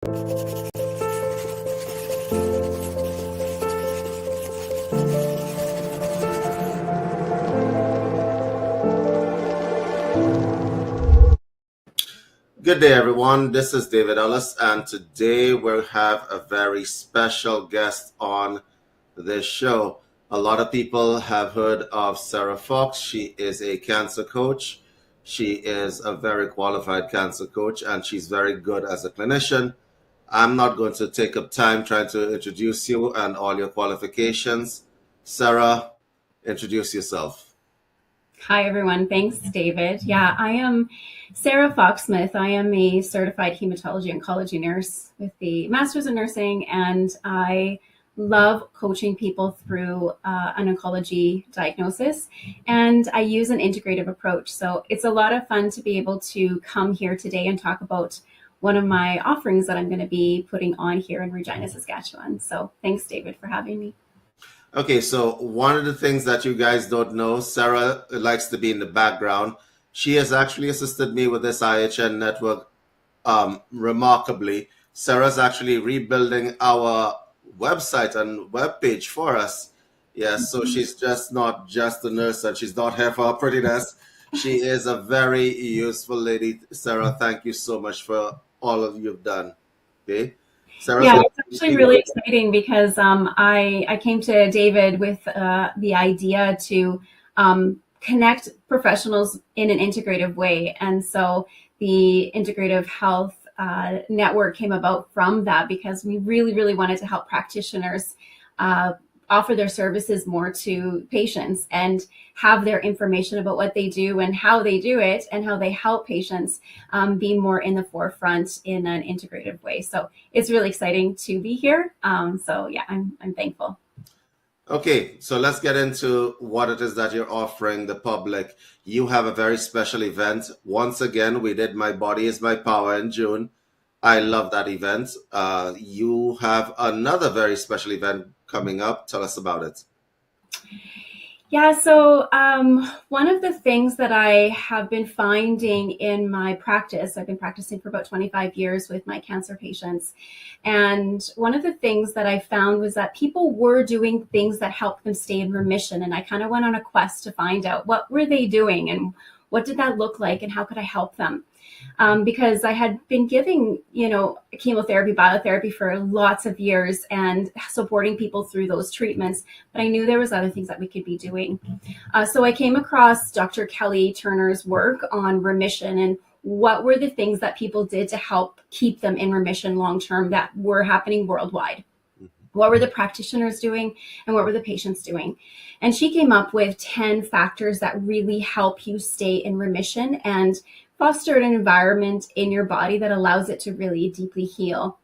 Good day, everyone. This is David Ellis, and today we have a very special guest on this show. A lot of people have heard of Sarah Fox. She is a cancer coach. She is a very qualified cancer coach, and she's very good as a clinician. I'm not going to take up time trying to introduce you and all your qualifications. Sarah, introduce yourself. Hi, everyone. Thanks, David. Yeah, I am Sarah Fox-Smith. I am a certified hematology oncology nurse with the Master's in Nursing, and I love coaching people through an oncology diagnosis, and I use an integrative approach. So it's a lot of fun to be able to come here today and talk about one of my offerings that I'm going to be putting on here in Regina, Saskatchewan. So thanks, David, for having me. Okay, so one of the things that you guys don't know, Sarah likes to be in the background. She has actually assisted me with this IHN network remarkably. Sarah's actually rebuilding our website and webpage for us. Yes, so she's just not just a nurse and she's not here for her prettiness. She is a very useful lady. Sarah, thank you so much for all of you've done. Okay. Sarah's Yeah, it's actually really exciting because I came to David with the idea to connect professionals in an integrative way. And so the Integrative Health Network came about from that because we really, really wanted to help practitioners offer their services more to patients and have their information about what they do and how they do it and how they help patients be more in the forefront in an integrative way. So it's really exciting to be here. So yeah, I'm thankful. Okay, so let's get into what it is that you're offering the public. You have a very special event. Once again, we did My Body is My Power in June. I love that event. You have another very special event coming up. Tell us about it. Yeah, so one of the things that I have been finding in my practice, I've been practicing for about 25 years with my cancer patients. And one of the things that I found was that people were doing things that helped them stay in remission. And I kind of went on a quest to find out what were they doing and what did that look like and how could I help them? Because I had been giving, chemotherapy, biotherapy for lots of years and supporting people through those treatments. But I knew there was other things that we could be doing. So I came across Dr. Kelly Turner's work on remission and what were the things that people did to help keep them in remission long-term that were happening worldwide. What were the practitioners doing and what were the patients doing? And she came up with 10 factors that really help you stay in remission and foster an environment in your body that allows it to really deeply heal.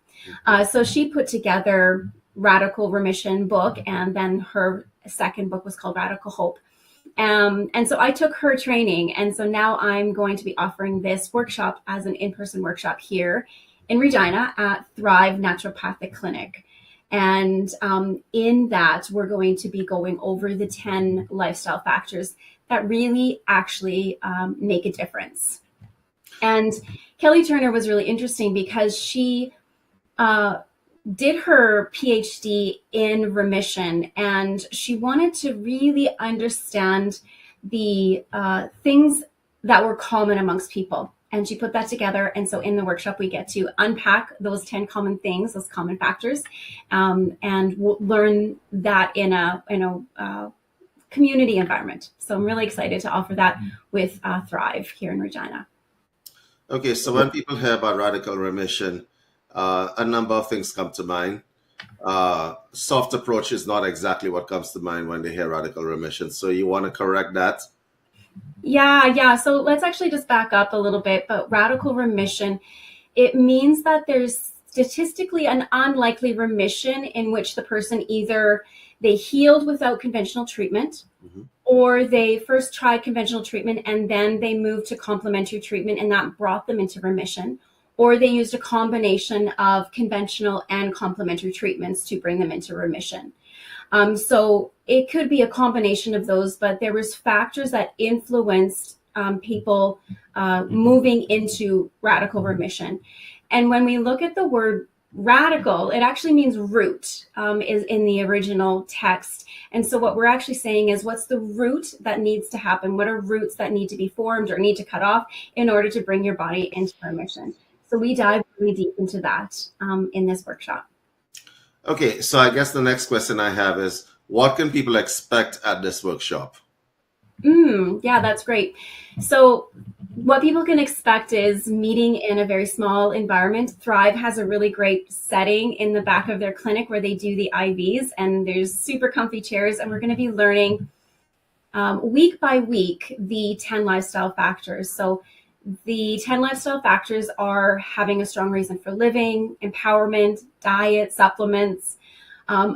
So she put together Radical Remission book, and then her second book was called Radical Hope. And so I took her training, and so now I'm going to be offering this workshop as an in-person workshop here in Regina at Thrive Naturopathic Clinic. And in that, we're going to be going over the 10 lifestyle factors that really actually make a difference. And Kelly Turner was really interesting because she did her PhD in remission, and she wanted to really understand the things that were common amongst people. And she put that together. And so in the workshop, we get to unpack those 10 common things, those common factors, and we'll learn that in a community environment. So I'm really excited to offer that with Thrive here in Regina. Okay, so when people hear about radical remission, a number of things come to mind. Soft approach is not exactly what comes to mind when they hear radical remission. So you want to correct that? Yeah. So let's actually just back up a little bit. But radical remission, it means that there's statistically an unlikely remission in which the person either they healed without conventional treatment, or they first tried conventional treatment and then they moved to complementary treatment and that brought them into remission, or they used a combination of conventional and complementary treatments to bring them into remission. So it could be a combination of those, but there was factors that influenced people moving into radical remission. And when we look at the word radical, it actually means root, is in the original text. And so what we're actually saying is, what's the root that needs to happen? What are roots that need to be formed or need to cut off in order to bring your body into remission? So we dive really deep into that in this workshop. Okay, so I guess the next question I have is, what can people expect at this workshop? Yeah, that's great. So what people can expect is meeting in a very small environment. Thrive has a really great setting in the back of their clinic where they do the IVs, and there's super comfy chairs, and we're going to be learning week by week the 10 lifestyle factors. So the 10 lifestyle factors are having a strong reason for living, empowerment, diet, supplements,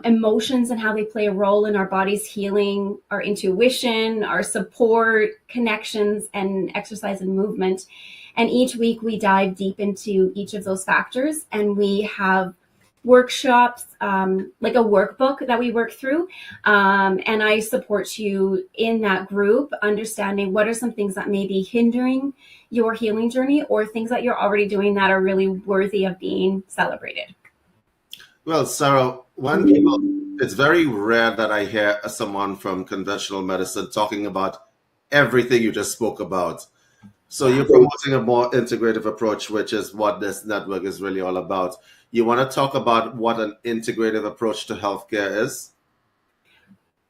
emotions and how they play a role in our body's healing, our intuition, our support, connections, and exercise and movement. And each week we dive deep into each of those factors, and we have workshops, like a workbook that we work through. And I support you in that group, understanding what are some things that may be hindering your healing journey, or things that you're already doing that are really worthy of being celebrated. Well, Sarah, it's very rare that I hear someone from conventional medicine talking about everything you just spoke about. So you're promoting a more integrative approach, which is what this network is really all about. You want to talk about what an integrative approach to healthcare is?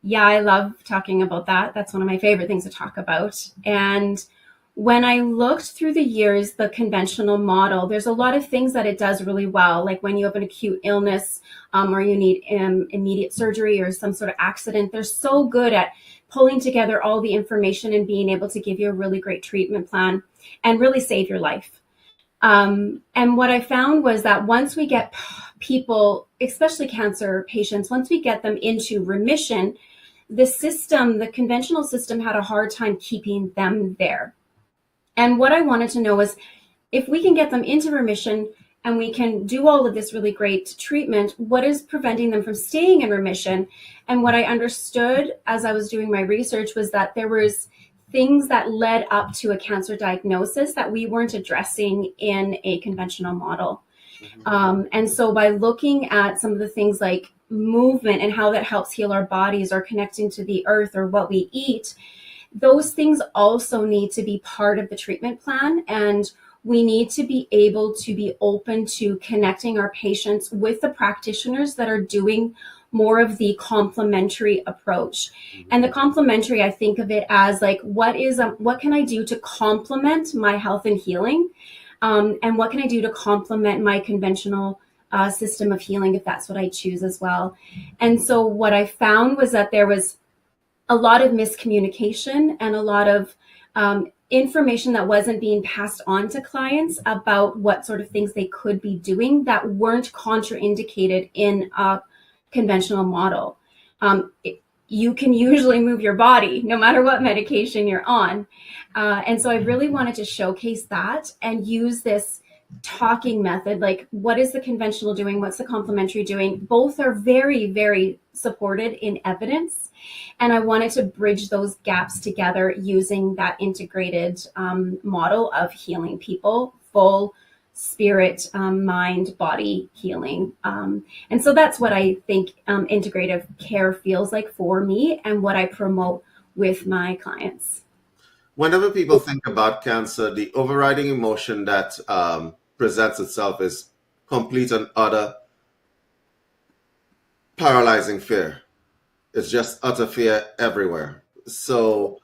Yeah, I love talking about that. That's one of my favorite things to talk about. And when I looked through the years, the conventional model, there's a lot of things that it does really well. Like when you have an acute illness, or you need immediate surgery or some sort of accident, they're so good at pulling together all the information and being able to give you a really great treatment plan and really save your life. And what I found was that once we get people, especially cancer patients, once we get them into remission, the conventional system had a hard time keeping them there. And what I wanted to know was, if we can get them into remission and we can do all of this really great treatment, what is preventing them from staying in remission? And what I understood as I was doing my research was that there was things that led up to a cancer diagnosis that we weren't addressing in a conventional model. And so by looking at some of the things like movement and how that helps heal our bodies, or connecting to the earth, or what we eat, those things also need to be part of the treatment plan. And we need to be able to be open to connecting our patients with the practitioners that are doing more of the complementary approach. And the complementary, I think of it as like, what can I do to complement my health and healing? And what can I do to complement my conventional system of healing, if that's what I choose as well? And so what I found was that there was a lot of miscommunication and a lot of information that wasn't being passed on to clients about what sort of things they could be doing that weren't contraindicated in a conventional model. You can usually move your body no matter what medication you're on. And so I really wanted to showcase that and use this talking method, like what is the conventional doing, what's the complementary doing. Both are very, very supported in evidence. And I wanted to bridge those gaps together using that integrated model of healing people, full spirit, mind, body healing. And so that's what I think integrative care feels like for me, and what I promote with my clients. Whenever people think about cancer, the overriding emotion that presents itself is complete and utter paralyzing fear. It's just utter fear everywhere. So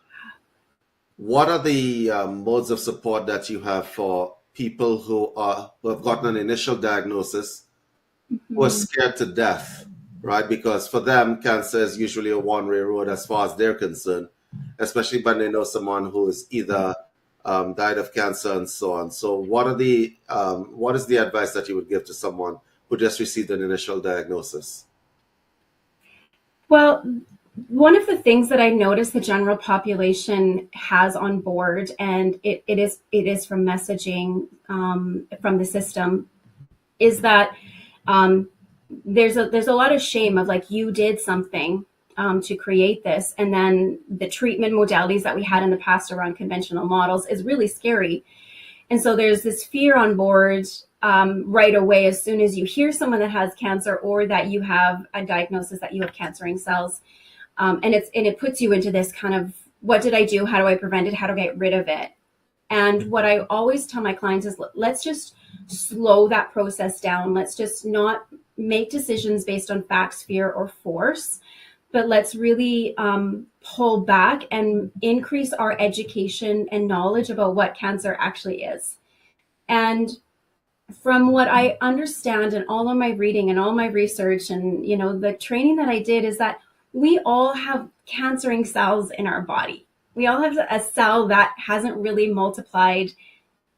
what are the modes of support that you have for people who have gotten an initial diagnosis, who are scared to death, right? Because for them, cancer is usually a one-way road as far as they're concerned, especially when they know someone who is either died of cancer and so on. So what is the advice that you would give to someone who just received an initial diagnosis? Well, one of the things that I noticed the general population has on board, and it is from messaging from the system, is that there's a lot of shame of like, you did something to create this, and then the treatment modalities that we had in the past around conventional models is really scary. And so there's this fear on board right away as soon as you hear someone that has cancer or that you have a diagnosis that you have cancering cells. And it puts you into this kind of, what did I do? How do I prevent it? How do I get rid of it? And what I always tell my clients is, let's just slow that process down. Let's just not make decisions based on facts, fear, or force, but let's really pull back and increase our education and knowledge about what cancer actually is. And from what I understand and all of my reading and all my research and, the training that I did, is that we all have cancering cells in our body. We all have a cell that hasn't really multiplied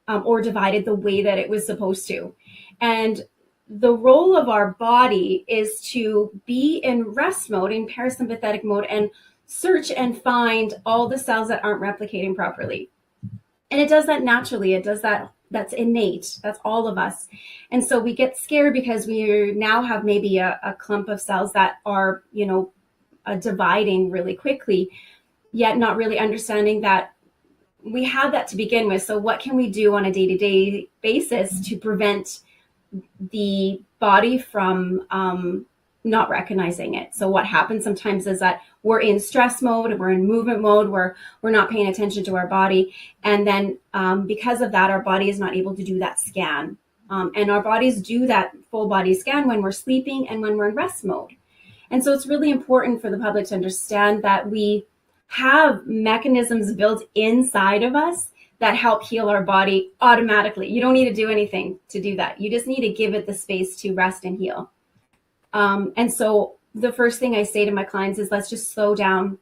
or divided the way that it was supposed to. And the role of our body is to be in rest mode, in parasympathetic mode, and search and find all the cells that aren't replicating properly. And it does that naturally. It does that. That's innate. That's all of us. And so we get scared because we now have maybe a clump of cells that are, dividing really quickly, yet not really understanding that we have that to begin with. So what can we do on a day-to-day basis to prevent the body from not recognizing it? So what happens sometimes is that we're in stress mode, we're in movement mode, we're not paying attention to our body. And then because of that, our body is not able to do that scan. And our bodies do that full body scan when we're sleeping and when we're in rest mode. And so it's really important for the public to understand that we have mechanisms built inside of us that help heal our body automatically. You don't need to do anything to do that. You just need to give it the space to rest and heal. And so the first thing I say to my clients is, let's just slow down.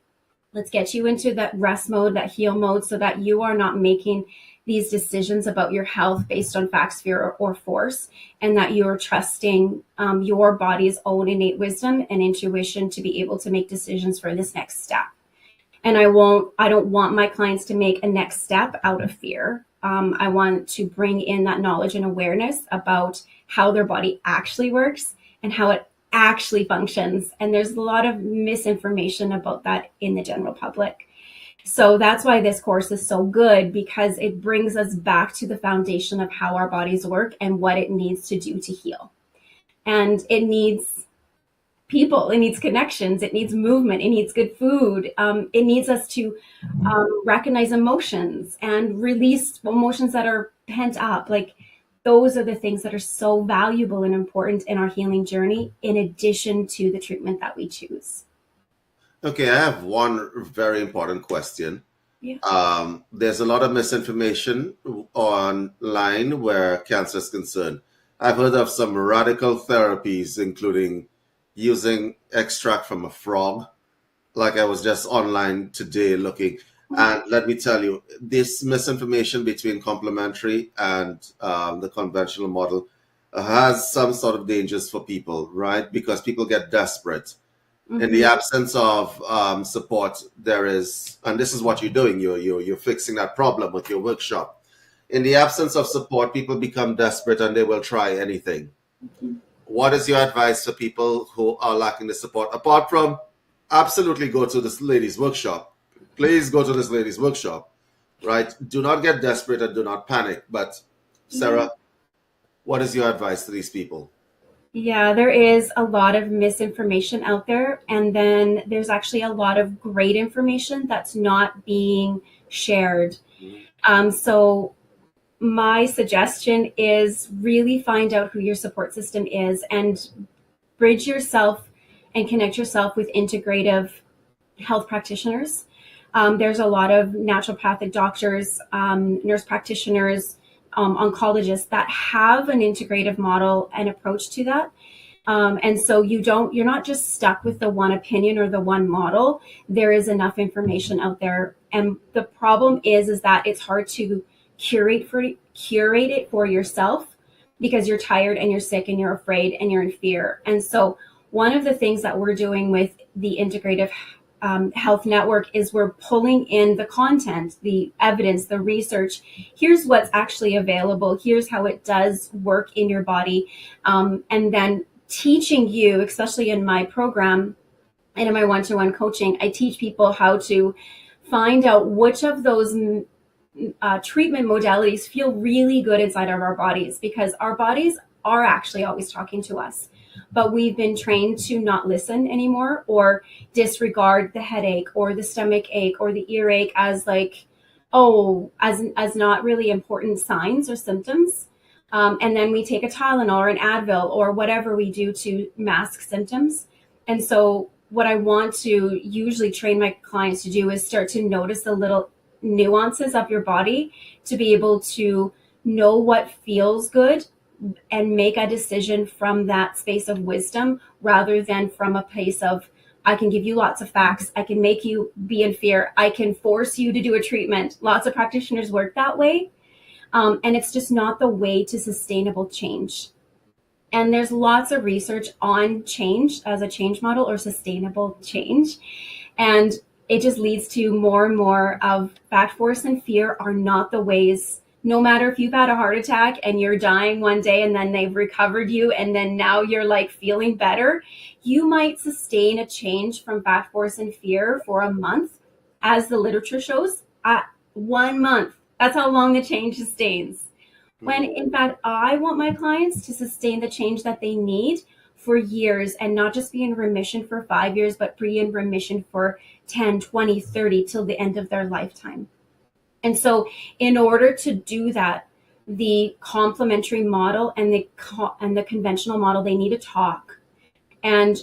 Let's get you into that rest mode, that heal mode, so that you are not making these decisions about your health based on facts, fear, or force, and that you're trusting your body's own innate wisdom and intuition to be able to make decisions for this next step. And I don't want my clients to make a next step out of fear. I want to bring in that knowledge and awareness about how their body actually works and how it actually functions. And there's a lot of misinformation about that in the general public. So that's why this course is so good, because it brings us back to the foundation of how our bodies work and what it needs to do to heal. And it needs people, it needs connections, it needs movement, it needs good food. It needs us to recognize emotions and release emotions that are pent up. Like, those are the things that are so valuable and important in our healing journey, in addition to the treatment that we choose. Okay, I have one very important question. Yeah. There's a lot of misinformation online where cancer is concerned. I've heard of some radical therapies, including using extract from a frog. Like, I was just online today looking. And let me tell you, this misinformation between complementary and the conventional model has some sort of dangers for people, right? Because people get desperate. Mm-hmm. In the absence of support, there is, and this is what you're doing, you're fixing that problem with your workshop. In the absence of support, people become desperate and they will try anything. Mm-hmm. What is your advice for people who are lacking the support? Apart from, absolutely go to this lady's workshop. Please go to this lady's workshop, right? Do not get desperate and do not panic. But Sarah, what is your advice to these people? Yeah, there is a lot of misinformation out there. And then there's actually a lot of great information that's not being shared. So my suggestion is really find out who your support system is and bridge yourself and connect yourself with integrative health practitioners. There's a lot of naturopathic doctors, nurse practitioners, oncologists that have an integrative model and approach to that. And so you're not just stuck with the one opinion or the one model. There is enough information out there. And the problem is that it's hard to curate it for yourself, because you're tired and you're sick and you're afraid and you're in fear. And so one of the things that we're doing with the integrative health network is we're pulling in the content, the evidence, the research. Here's what's actually available. Here's how it does work in your body. And then teaching you, especially in my program and in my one-to-one coaching, I teach people how to find out which of those treatment modalities feel really good inside of our bodies, because our bodies are actually always talking to us, but we've been trained to not listen anymore, or disregard the headache or the stomach ache or the earache as like, oh, as not really important signs or symptoms. And then we take a Tylenol or an Advil or whatever we do to mask symptoms. And so what I want to usually train my clients to do is start to notice the little nuances of your body, to be able to know what feels good and make a decision from that space of wisdom, rather than from a place of, I can give you lots of facts, I can make you be in fear, I can force you to do a treatment. Lots of practitioners work that way. And it's just not the way to sustainable change. And there's lots of research on change as a change model or sustainable change. And it just leads to more and more of fact, force, and fear are not the ways. No matter if you've had a heart attack and you're dying one day and then they've recovered you and then now you're like feeling better, you might sustain a change from fact, force, and fear for a month, as the literature shows, at 1 month. That's how long the change sustains. When in fact, I want my clients to sustain the change that they need for years, and not just be in remission for 5 years, but be in remission for 10, 20, 30 till the end of their lifetime. And so in order to do that, the complementary model and the conventional model, they need to talk. And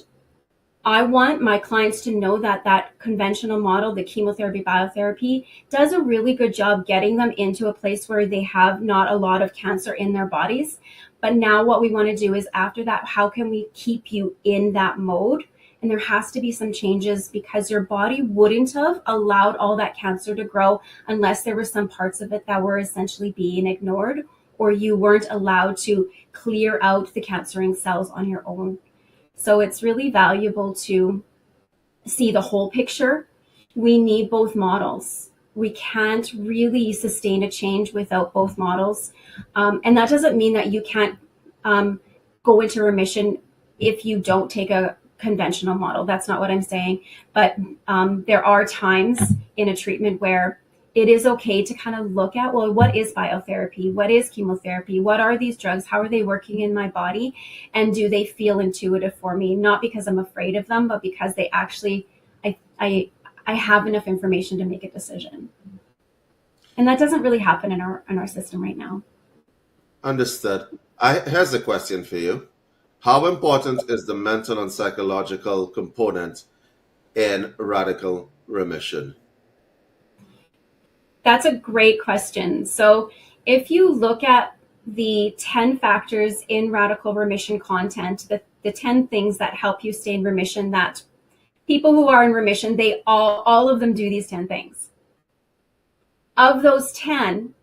I want my clients to know that that conventional model, the chemotherapy, biotherapy, does a really good job getting them into a place where they have not a lot of cancer in their bodies. But now what we want to do is, after that, how can we keep you in that mode? And there has to be some changes, because your body wouldn't have allowed all that cancer to grow unless there were some parts of it that were essentially being ignored, or you weren't allowed to clear out the cancering cells on your own. So it's really valuable to see the whole picture. We need both models. We can't really sustain a change without both models. And that doesn't mean that you can't go into remission if you don't take a conventional model. That's not what I'm saying. But there are times in a treatment where it is okay to kind of look at, well, what is biotherapy? What is chemotherapy? What are these drugs? How are they working in my body? And do they feel intuitive for me? Not because I'm afraid of them, but because they actually, I have enough information to make a decision. And that doesn't really happen in our system right now. Understood. Here's a question for you. How important is the mental and psychological component in radical remission? That's a great question. So if you look at the 10 factors in radical remission content, the 10 things that help you stay in remission, that people who are in remission, they all of them do these 10 things. Of those 10,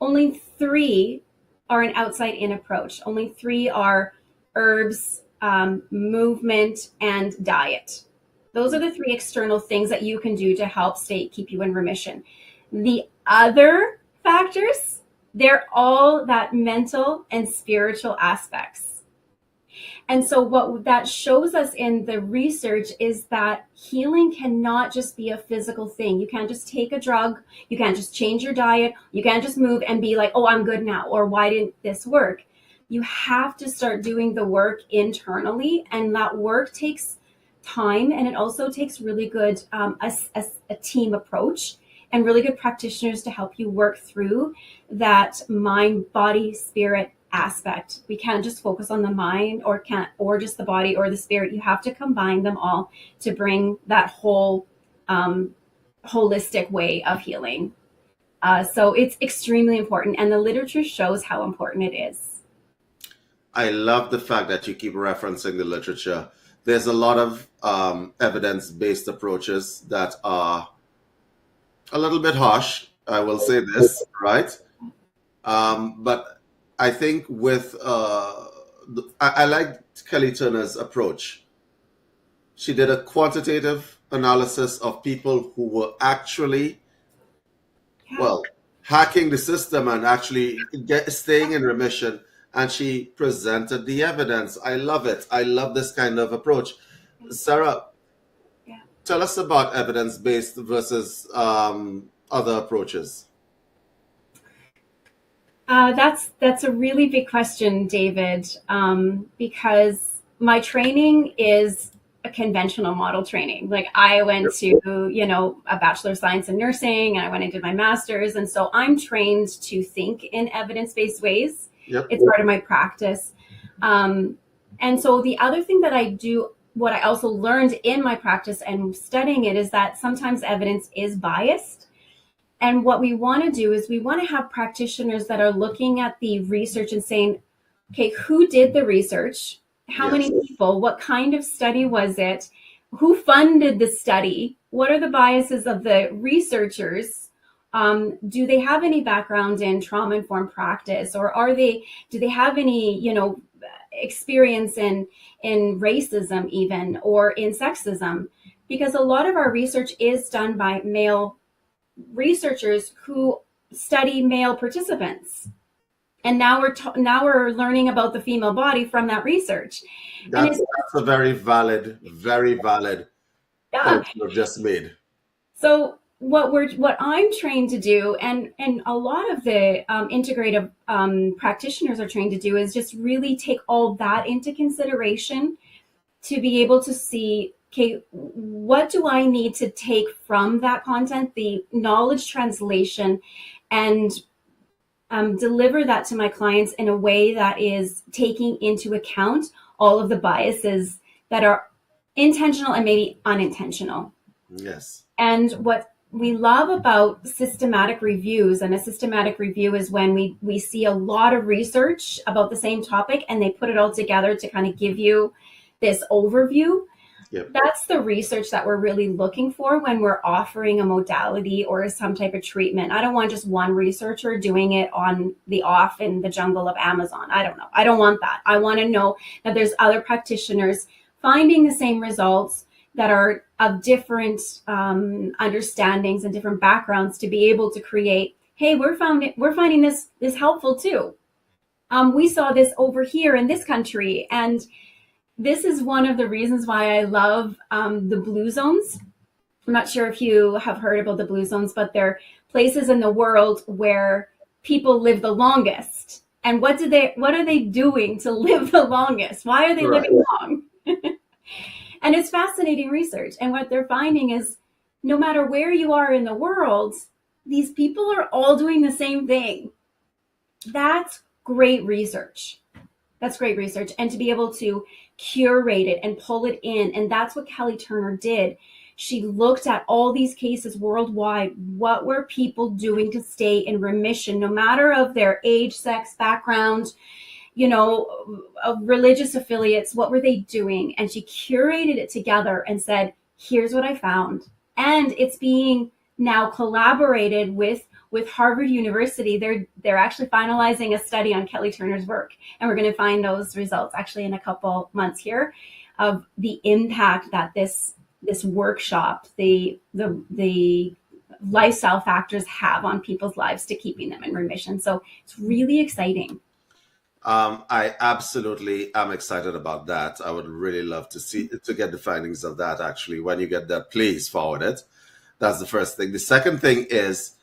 only 3 are an outside-in approach. Only 3 are herbs, movement, and diet. Those are the 3 external things that you can do to help keep you in remission. The other factors, they're all that mental and spiritual aspects. And so what that shows us in the research is that healing cannot just be a physical thing. You can't just take a drug. You can't just change your diet. You can't just move and be like, oh, I'm good now, or why didn't this work? You have to start doing the work internally, and that work takes time, and it also takes really good a team approach and really good practitioners to help you work through that mind, body, spirit aspect. We can't just focus on the mind or just the body or the spirit. You have to combine them all to bring that whole holistic way of healing. So it's extremely important, and the literature shows how important it is. I love the fact that you keep referencing the literature. There's a lot of evidence-based approaches that are a little bit harsh, I will say this, right? But I think with, I like Kelly Turner's approach. She did a quantitative analysis of people who were actually, hacking the system and actually staying in remission. And she presented the evidence. I love it. I love this kind of approach. Sarah, tell us about evidence-based versus other approaches. That's a really big question, David, because my training is a conventional model training. Like I went to, a Bachelor of Science in Nursing, and I went and did my master's, and so I'm trained to think in evidence-based ways. Yep. It's part of my practice, and so the other thing that I do, what I also learned in my practice and studying it, is that sometimes evidence is biased. And what we want to do is we want to have practitioners that are looking at the research and saying, okay, who did the research? How many people? What kind of study was it? Who funded the study? What are the biases of the researchers? Do they have any background in trauma-informed practice, or do they have any, experience in racism even, or in sexism? Because a lot of our research is done by male researchers who study male participants, and now we're learning about the female body from that research. That's a very valid point you've just made. So what I'm trained to do, and a lot of the integrative practitioners are trained to do, is just really take all that into consideration to be able to see, okay, what do I need to take from that content, the knowledge translation, and deliver that to my clients in a way that is taking into account all of the biases that are intentional and maybe unintentional. Yes. And what we love about systematic reviews, and a systematic review is when we see a lot of research about the same topic and they put it all together to kind of give you this overview. Yep. That's the research that we're really looking for when we're offering a modality or some type of treatment. I don't want just one researcher doing it on the off in the jungle of Amazon. I don't know. I don't want that. I want to know that there's other practitioners finding the same results that are of different understandings and different backgrounds to be able to create, hey, we're finding this helpful too. We saw this over here in this country, and this is one of the reasons why I love the blue zones. I'm not sure if you have heard about the blue zones, but they're places in the world where people live the longest. And what are they doing to live the longest? Why are they living long? And it's fascinating research. And what they're finding is, no matter where you are in the world, these people are all doing the same thing. That's great research. That's great research. And to be able to curate it and pull it in. And that's what Kelly Turner did. She looked at all these cases worldwide. What were people doing to stay in remission, no matter of their age, sex, background, religious affiliates? What were they doing? And she curated it together and said, here's what I found. And it's being now collaborated with Harvard University. They're actually finalizing a study on Kelly Turner's work, and we're going to find those results actually in a couple months here, of the impact that this workshop, the lifestyle factors have on people's lives to keeping them in remission. So it's really exciting. I absolutely am excited about that. I would really love to get the findings of that. Actually, when you get that, please forward it. That's the first thing. The second thing is,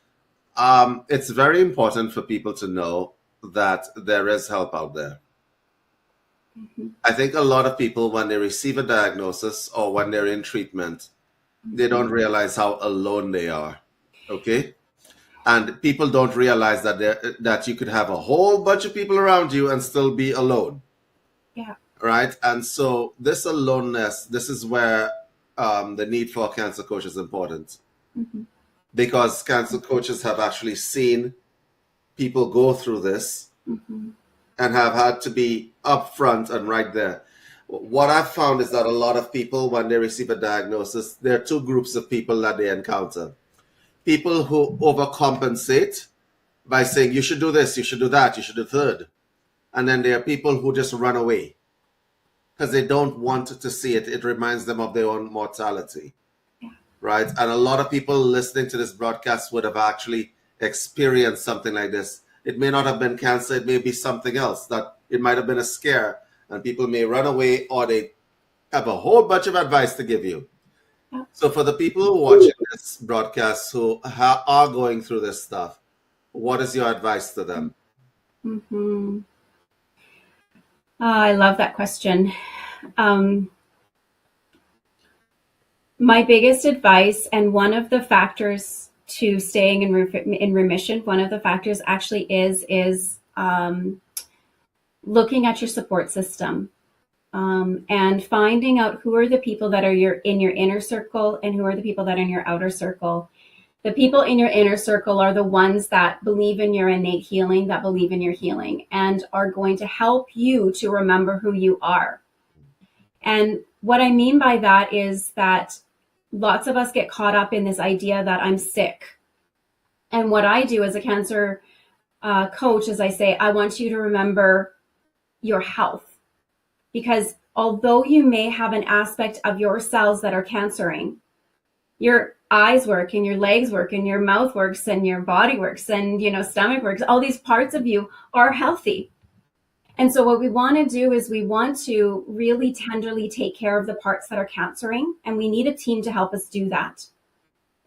it's very important for people to know that there is help out there. Mm-hmm. I think a lot of people, when they receive a diagnosis or when they're in treatment, they don't realize how alone they are. Okay? And people don't realize that you could have a whole bunch of people around you and still be alone. Yeah. Right? And so this aloneness, this is where the need for a cancer coach is important. Mm-hmm. Because cancer coaches have actually seen people go through this, mm-hmm. and have had to be upfront and right there. What I've found is that a lot of people, when they receive a diagnosis, there are two groups of people that they encounter. People who overcompensate by saying, you should do this, you should do that, you should do third. And then there are people who just run away because they don't want to see it. It reminds them of their own mortality. Right? And a lot of people listening to this broadcast would have actually experienced something like this. It may not have been cancer. It may be something else. That it might have been a scare, and people may run away, or they have a whole bunch of advice to give you. So for the people who are watching this broadcast who are going through this stuff, what is your advice to them? Mm-hmm. I love that question. Um, my biggest advice, and one of the factors to staying in remission, one of the factors actually is looking at your support system, and finding out who are the people that are in your inner circle and who are the people that are in your outer circle. The people in your inner circle are the ones that believe in your innate healing, that believe in your healing, and are going to help you to remember who you are. And what I mean by that is that lots of us get caught up in this idea that I'm sick. And what I do as a cancer coach is I say, I want you to remember your health. Because although you may have an aspect of your cells that are cancering, your eyes work and your legs work and your mouth works and your body works and, stomach works. All these parts of you are healthy. And so what we want to do is we want to really tenderly take care of the parts that are cancering, and we need a team to help us do that.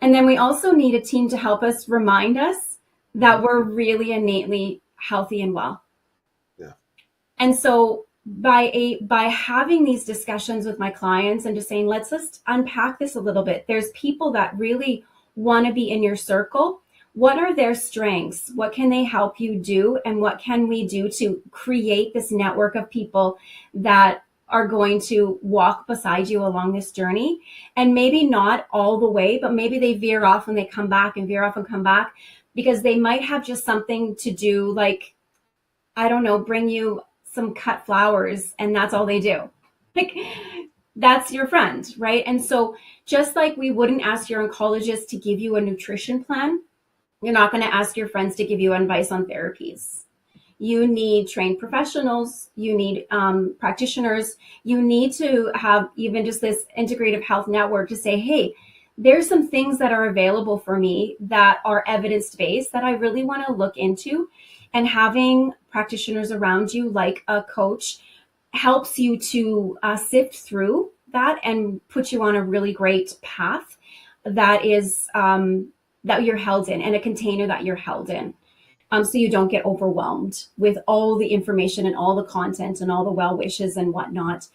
And then we also need a team to help us remind us that we're really innately healthy and well. Yeah. And so by having these discussions with my clients and just saying, let's just unpack this a little bit. There's people that really want to be in your circle. What are their strengths? What can they help you do? And what can we do to create this network of people that are going to walk beside you along this journey? And maybe not all the way, but maybe they veer off and they come back and veer off and come back, because they might have just something to do, like, I don't know, bring you some cut flowers, and that's all they do. Like, that's your friend, right? And so just like we wouldn't ask your oncologist to give you a nutrition plan, you're not going to ask your friends to give you advice on therapies. You need trained professionals, you need practitioners, you need to have even just this integrative health network to say, hey, there's some things that are available for me that are evidence-based that I really want to look into. And having practitioners around you, like a coach, helps you to sift through that and put you on a really great path that is that you're held in, and a container that you're held in, so you don't get overwhelmed with all the information and all the content and all the well wishes and whatnot,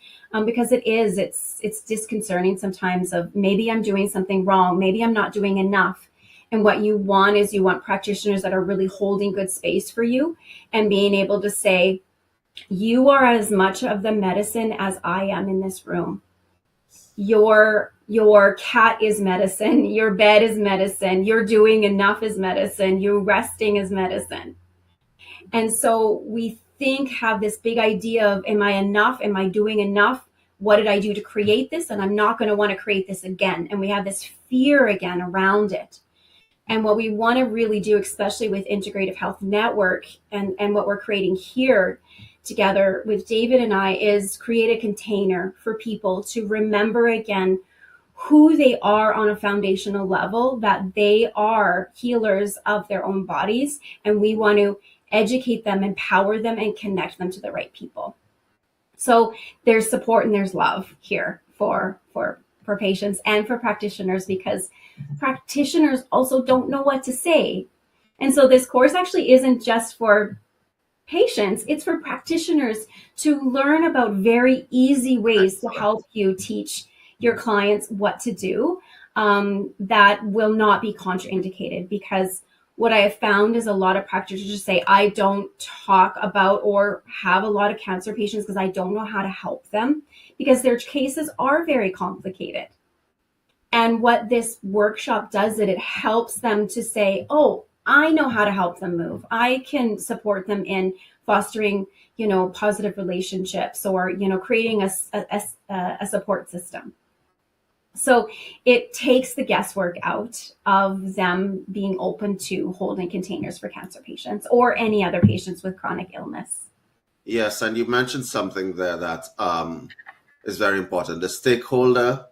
because it's disconcerting sometimes of maybe I'm doing something wrong, maybe I'm not doing enough. And what you want practitioners that are really holding good space for you and being able to say, you are as much of the medicine as I am in this room. Your cat is medicine. Your bed is medicine. You're doing enough is medicine. You're resting is medicine. And so we have this big idea of, am I enough? Am I doing enough? What did I do to create this? And I'm not going to want to create this again. And we have this fear again around it. And what we want to really do, especially with Integrative Health Network and what we're creating here together with David and I, is create a container for people to remember again who they are on a foundational level, that they are healers of their own bodies. And we want to educate them, empower them, and connect them to the right people. So there's support and there's love here for patients and for practitioners, because practitioners also don't know what to say. And so this course actually isn't just for patients, it's for practitioners to learn about very easy ways to help you teach your clients what to do, that will not be contraindicated. Because what I have found is a lot of practitioners say, I don't talk about or have a lot of cancer patients because I don't know how to help them, because their cases are very complicated. And what this workshop does, it helps them to say, oh, I know how to help them move. I can support them in fostering, positive relationships, or, creating a support system. So it takes the guesswork out of them being open to holding containers for cancer patients or any other patients with chronic illness. Yes, and you mentioned something there that is very important. The stakeholder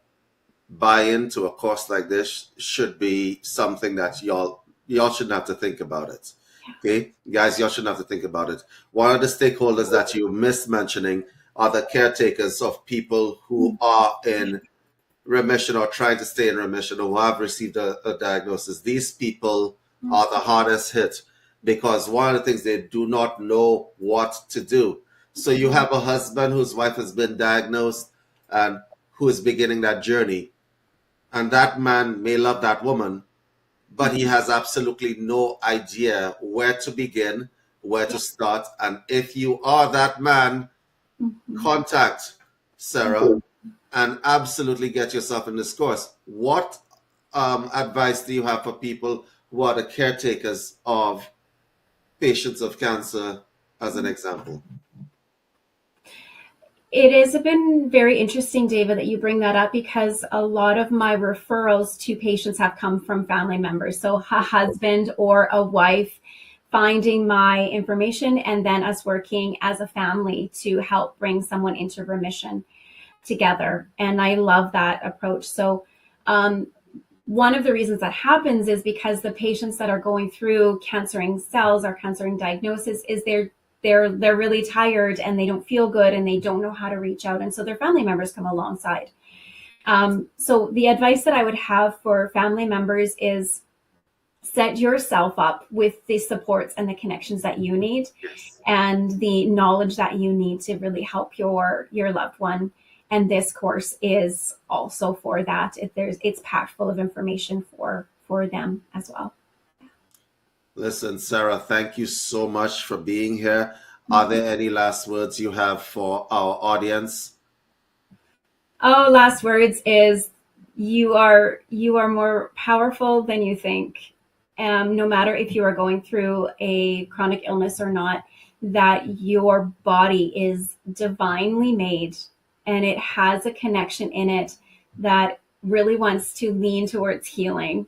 buy-in to a course like this should be something that y'all shouldn't have to think about it. Okay, guys, y'all shouldn't have to think about it. One of the stakeholders that you missed mentioning are the caretakers of people who are in remission or trying to stay in remission or who have received a diagnosis. These people are the hardest hit. because one of the things, they do not know what to do. So you have a husband whose wife has been diagnosed and who is beginning that journey. And that man may love that woman, but he has absolutely no idea where to begin, where to start. And if you are that man, contact Sarah and absolutely get yourself in this course. What advice do you have for people who are the caretakers of patients of cancer, as an example? It has been very interesting, David, that you bring that up, because a lot of my referrals to patients have come from family members. So a husband or a wife finding my information and then us working as a family to help bring someone into remission together. And I love that approach. So one of the reasons that happens is because the patients that are going through cancering cells or cancering diagnosis is they're really tired and they don't feel good and they don't know how to reach out. And so their family members come alongside. So the advice that I would have for family members is set yourself up with the supports and the connections that you need, and the knowledge that you need to really help your loved one. And this course is also for that. It's packed full of information for them as well. Listen, Sarah, thank you so much for being here. Are there any last words you have for our audience? Oh, last words is you are more powerful than you think. No matter if you are going through a chronic illness or not, that your body is divinely made and it has a connection in it that really wants to lean towards healing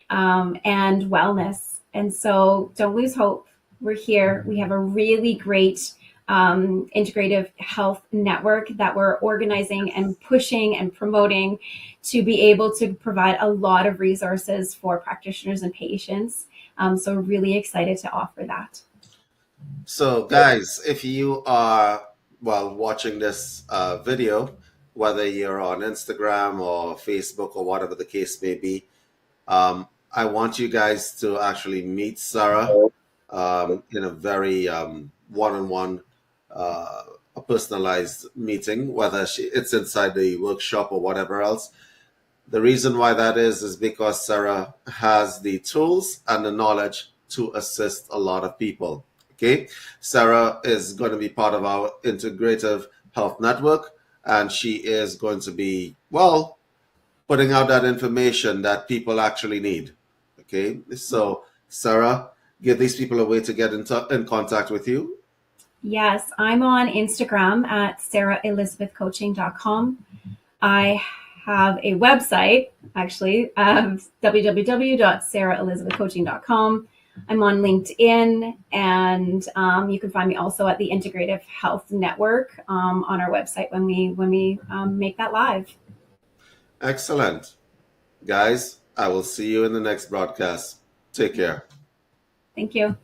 and wellness. And so don't lose hope. We're here. We have a really great integrative health network that we're organizing and pushing and promoting to be able to provide a lot of resources for practitioners and patients. So really excited to offer that. So guys, if you are watching this video, whether you're on Instagram or Facebook or whatever the case may be, I want you guys to actually meet Sarah in a very one-on-one, a personalized meeting, whether it's inside the workshop or whatever else. The reason why that is because Sarah has the tools and the knowledge to assist a lot of people. Okay, Sarah is going to be part of our integrative health network, and she is going to be, putting out that information that people actually need. Okay, so Sarah, give these people a way to get in contact with you. Yes, I'm on Instagram at sarahelizabethcoaching.com. I have a website, actually, www.sarahelizabethcoaching.com. I'm on LinkedIn, and you can find me also at the Integrative Health Network on our website when we make that live. Excellent. Guys, I will see you in the next broadcast. Take care. Thank you.